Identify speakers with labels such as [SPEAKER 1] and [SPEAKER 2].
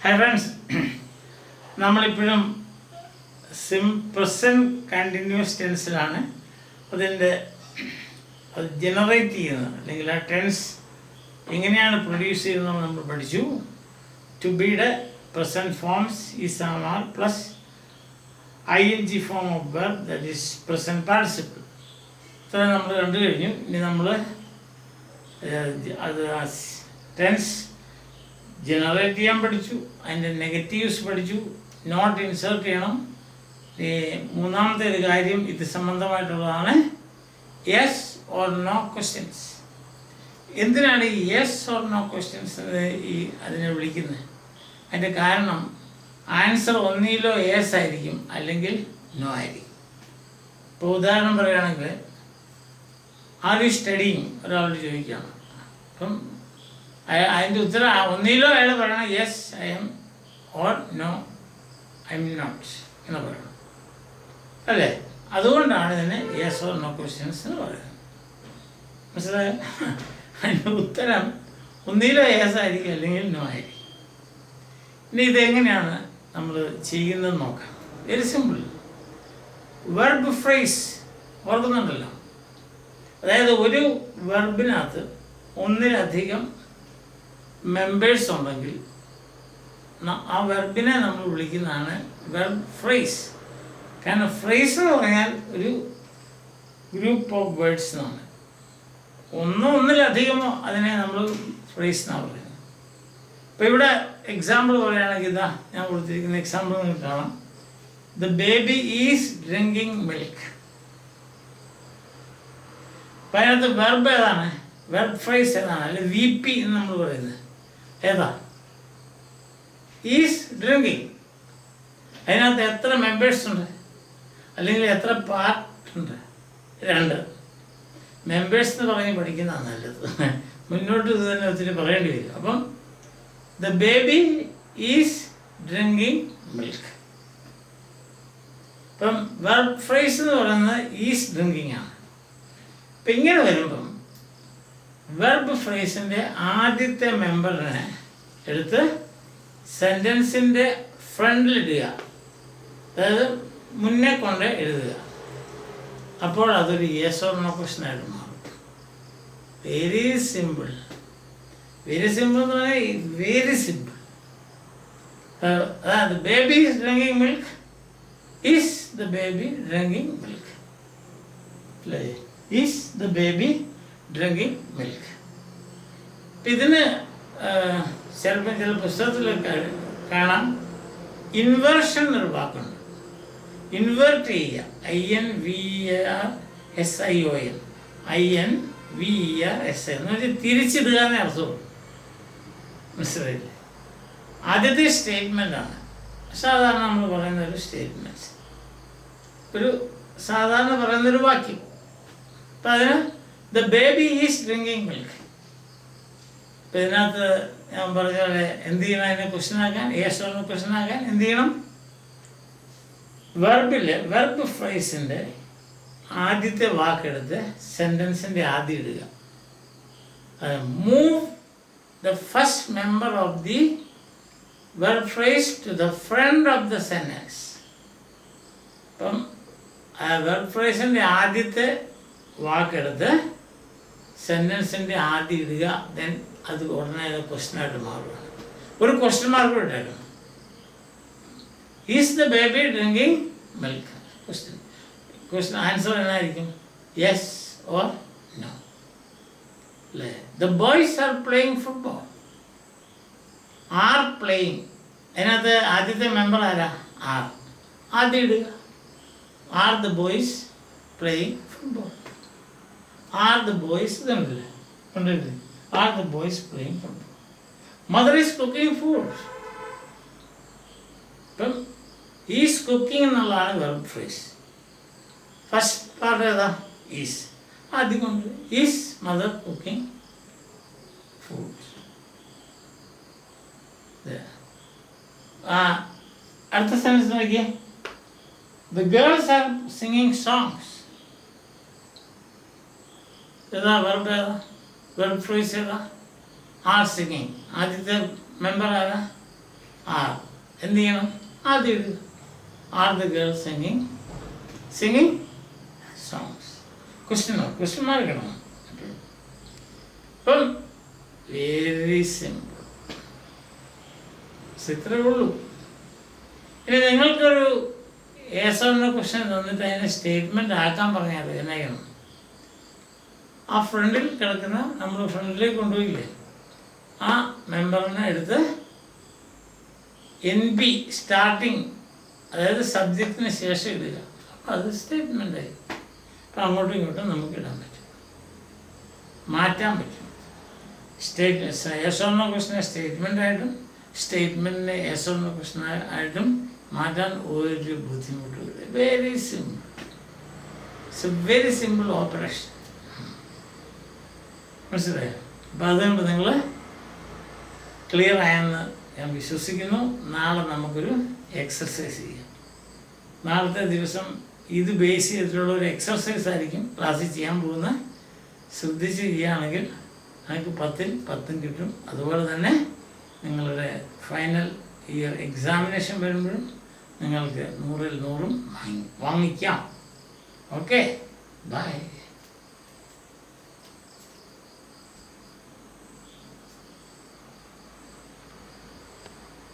[SPEAKER 1] Hi friends, നമ്മളിപ്പോഴും present continuous ടെൻസിലാണ് അതിൻ്റെ അത് ജനറേറ്റ് ചെയ്യുന്നത് അല്ലെങ്കിൽ ആ ടെൻസ് എങ്ങനെയാണ് പ്രൊഡ്യൂസ് ചെയ്യുന്നത് നമ്മൾ പഠിച്ചു. ടു ബിയുടെ present forms is are plus ING form of verb that is present participle. ഇത്ര നമ്മൾ കണ്ടു കഴിഞ്ഞു. ഇനി നമ്മൾ അത് ടെൻസ് ജനറേറ്റ് ചെയ്യാൻ പഠിച്ചു, അതിൻ്റെ നെഗറ്റീവ്സ് പഠിച്ചു, നോട്ട് ഇൻസേർട്ട് ചെയ്യണം. മൂന്നാമത്തെ ഒരു കാര്യം ഇത് സംബന്ധമായിട്ടുള്ളതാണ് യെസ് ഓർ നോ ക്വസ്റ്റ്യൻസ്. എന്തിനാണ് ഈ യെസ് ഓർ നോ ക്വസ്റ്റ്യൻസ് അതിനെ വിളിക്കുന്നത്? അതിൻ്റെ കാരണം ആൻസർ ഒന്നിലോ യെസ് ആയിരിക്കും അല്ലെങ്കിൽ നോ ആയിരിക്കും. ഇപ്പോൾ ഉദാഹരണം പറയുകയാണെങ്കിൽ ആർ യു സ്റ്റഡിങ് ഒരാളോട് ചോദിക്കുകയാണ്. അപ്പം അതിൻ്റെ ഉത്തരം ഒന്നിലോ അയാൾ പറയണം yes I am or no I am not എന്ന് പറയണം, അല്ലേ? അതുകൊണ്ടാണ് ഇതിനെ യെസ് ഓർ നോ ക്വസ്റ്റ്യൻസ് എന്ന് പറയുന്നത്. മനസ്സിലായോ? അതിൻ്റെ ഉത്തരം ഒന്നിലോ യെസ് ആയിരിക്കും അല്ലെങ്കിൽ നോ ആയിരിക്കും. ഇനി ഇതെങ്ങനെയാണ് നമ്മൾ ചെയ്യുന്നത് നോക്കാം. Very simple. വെർബ് ഫ്രേസ് ഓർക്കുന്നുണ്ടല്ലോ, അതായത് ഒരു വെർബിനകത്ത് ഒന്നിലധികം മെമ്പേഴ്സ് ഉണ്ടെങ്കിൽ ആ വെർബിനെ നമ്മൾ വിളിക്കുന്നതാണ് വെർബ് ഫ്രേസ്. കാരണം ഫ്രേസ് എന്ന് പറഞ്ഞാൽ ഒരു ഗ്രൂപ്പ് ഓഫ് വേർഡ്സ് എന്നാണ്. ഒന്നിലധികമോ അതിനെ നമ്മൾ ഫ്രേസ് എന്നാണ് പറയുന്നത്. ഇപ്പോൾ ഇവിടെ എക്സാമ്പിൾ പറയുകയാണെങ്കിൽ ഇതാ ഞാൻ കൊടുത്തിരിക്കുന്ന എക്സാമ്പിൾ നിങ്ങൾക്ക് കാണാം. The baby is drinking milk. അപ്പം അതിനകത്ത് വെർബ് ഏതാണ്? വെർബ് ഫ്രേസ് ഏതാണ്? അല്ലെ VP എന്ന് നമ്മൾ പറയുന്നത് ഏതാ? Is drinking. അതിനകത്ത് എത്ര മെമ്പേഴ്സ് ഉണ്ട് അല്ലെങ്കിൽ എത്ര പാർട്ട് ഉണ്ട്? 2. മെമ്പേഴ്സ് എന്ന് പറഞ്ഞ് പഠിക്കുന്നതാണ് നല്ലത്. മുന്നോട്ട് ഇത് തന്നെ ഒത്തിരി പറയേണ്ടി വരും. അപ്പം the baby is drinking milk. ഇപ്പം വെർബ് ഫ്രേസ് എന്ന് പറയുന്നത് ഈസ് ഡ്രിങ്കിങ് ആണ്. ഇപ്പം ഇങ്ങനെ വരുമ്പം വെർബ് ഫ്രേസിൻ്റെ ആദ്യത്തെ മെമ്പറിനെ എടുത്ത് സെൻറ്റൻസിൻ്റെ ഫ്രണ്ടിലിടുക, അതായത് മുന്നേ കൊണ്ട് എഴുതുക. അപ്പോൾ അതൊരു യെസ് ഓർ നോ ക്വസ്റ്റ്യൻ ആയിട്ട് മാറും. Very simple. വെരി സിമ്പിൾ എന്ന് പറഞ്ഞാൽ വെരി സിമ്പിൾ. അതായത് baby is drinking milk. Is the baby drinking milk? അല്ലേ? Is the baby drinking milk. ഇതിന് ചിലപ്പോൾ ചില പുസ്തകത്തിലൊക്കെ കാണാം ഇൻവേർഷൻ എന്നൊരു വാക്കുണ്ട്. ഇൻവേർട്ട് ചെയ്യുക. INVERSION INVERSION എന്ന് വെച്ചാൽ തിരിച്ചിടുക എന്നേ അർത്ഥമുള്ളൂ. മനസ്സിലായില്ലേ? ആദ്യത്തെ സ്റ്റേറ്റ്മെൻ്റാണ് സാധാരണ നമ്മൾ പറയുന്ന ഒരു സ്റ്റേറ്റ്മെൻറ്റ്, ഒരു സാധാരണ പറയുന്നൊരു വാക്യം. അപ്പം അതിന് the baby is drinking milk. ഇപ്പം ഇതിനകത്ത് ഞാൻ പറഞ്ഞ പോലെ എന്ത് ചെയ്യണം? അതിനെ ക്വസ്റ്റ്യൻ ആക്കാൻ, യെസ് ഓർ നോ ക്വസ്റ്റ്യൻ ആക്കാൻ എന്ത് ചെയ്യണം? വെർബ് ഫ്രേസിൻ്റെ ആദ്യത്തെ വാക്കെടുത്ത് സെൻറ്റൻസിൻ്റെ ആദ്യം ഇടുക. Move the first member of the verb phrase to the front of the sentence. അപ്പം വെർബ് ഫ്രേസിൻ്റെ ആദ്യത്തെ വാക്കെടുത്ത് സെൻറ്റൻസിൻ്റെ ആദ്യം ഇടുക. ദെൻ അത് ഉടനെ ക്വസ്റ്റ്യനായിട്ട് മാറുകയാണ്. ഒരു ക്വസ്റ്റ്യൻ മാർക്ക് ഇട്ടേക്കണം. Is the baby drinking milk? Question answer എന്നായിരിക്കും? യെസ് ഓർ നോ, അല്ലേ? The boys are playing football. Are playing, അതിനകത്ത് ആദ്യത്തെ മെമ്പർ ആരാ? ആർ. ആദ്യം ഇടുക. Are the boys playing football? Are the boys ഇതുണ്ടല്ലേ, കണ്ടില്ലേ? Are the boys playing football? Mother is cooking food. ഇപ്പം ഈസ് കുക്കിംഗ് എന്നുള്ളതാണ് വെർബ് ഫ്രേസ്. ഫസ്റ്റ് പാർട്ട് ഏതാ? ഈസ്. ആദ്യം കൊണ്ട് ഈസ് മദർ കുക്കിംഗ് ഫുഡ്. അടുത്ത സെൻറ്റൻസ് നോക്കിയേ. The girls are singing songs. ഏതാ വെർബ്? ഏതാ വെർബ് ഫ്രേസ്? ഏതാ? Are singing. ആദ്യത്തെ മെമ്പർ ആരാ? ആർ എന്ത് ചെയ്യണം? ആദ്യം എഴുതുക. Are the girls singing songs. Question മാർക്കണം. അപ്പം വെരി സിമ്പിൾ. ഇത്രേ ഉള്ളൂ. ഇനി നിങ്ങൾക്കൊരു ഏസോന്ന ക്വസ്റ്റ്യൻ തന്നിട്ട് അതിനെ സ്റ്റേറ്റ്മെൻറ്റ് ആക്കാൻ പറഞ്ഞാൽ എന്നാ ചെയ്യണം? ആ ഫ്രണ്ടിൽ കിടക്കുന്ന നമ്മൾ ഫ്രണ്ടിലേക്ക് കൊണ്ടുപോയില്ലേ, ആ മെമ്പറിനെ എടുത്ത് NP സ്റ്റാർട്ടിങ്, അതായത് സബ്ജക്റ്റിന് ശേഷം ഇടുക. അപ്പോൾ അത് സ്റ്റേറ്റ്മെൻറ്റായി. അപ്പം അങ്ങോട്ടും ഇങ്ങോട്ടും നമുക്ക് ഇടാൻ പറ്റും, മാറ്റാൻ പറ്റും. ഏസോന്ന ക്വസ്റ്റിനെ സ്റ്റേറ്റ്മെൻറ്റായിട്ടും സ്റ്റേറ്റ്മെൻറ്റിനെ ഏസോന്ന ക്വസ്റ്റൻ ആയിട്ടും മാറ്റാൻ ഒരു ബുദ്ധിമുട്ടുമില്ല. Very simple. It's a very simple operation. മനസ്സിലായോ? അപ്പം അതുകൊണ്ട് നിങ്ങൾ ക്ലിയർ ആയെന്ന് ഞാൻ വിശ്വസിക്കുന്നു. നാളെ നമുക്കൊരു എക്സർസൈസ് ചെയ്യാം. നാളത്തെ ദിവസം ഇത് ബേസ് ചെയ്തിട്ടുള്ള ഒരു എക്സർസൈസ് ആയിരിക്കും ക്ലാസ്സിൽ ചെയ്യാൻ പോകുന്ന. ശ്രദ്ധിച്ച് ചെയ്യുകയാണെങ്കിൽ നിങ്ങൾക്ക് 10-ൽ 10 കിട്ടും. അതുപോലെ തന്നെ നിങ്ങളുടെ ഫൈനൽ ഇയർ എക്സാമിനേഷൻ വരുമ്പോഴും നിങ്ങൾക്ക് 100-ൽ 100 വാങ്ങിക്കാം. Okay, by.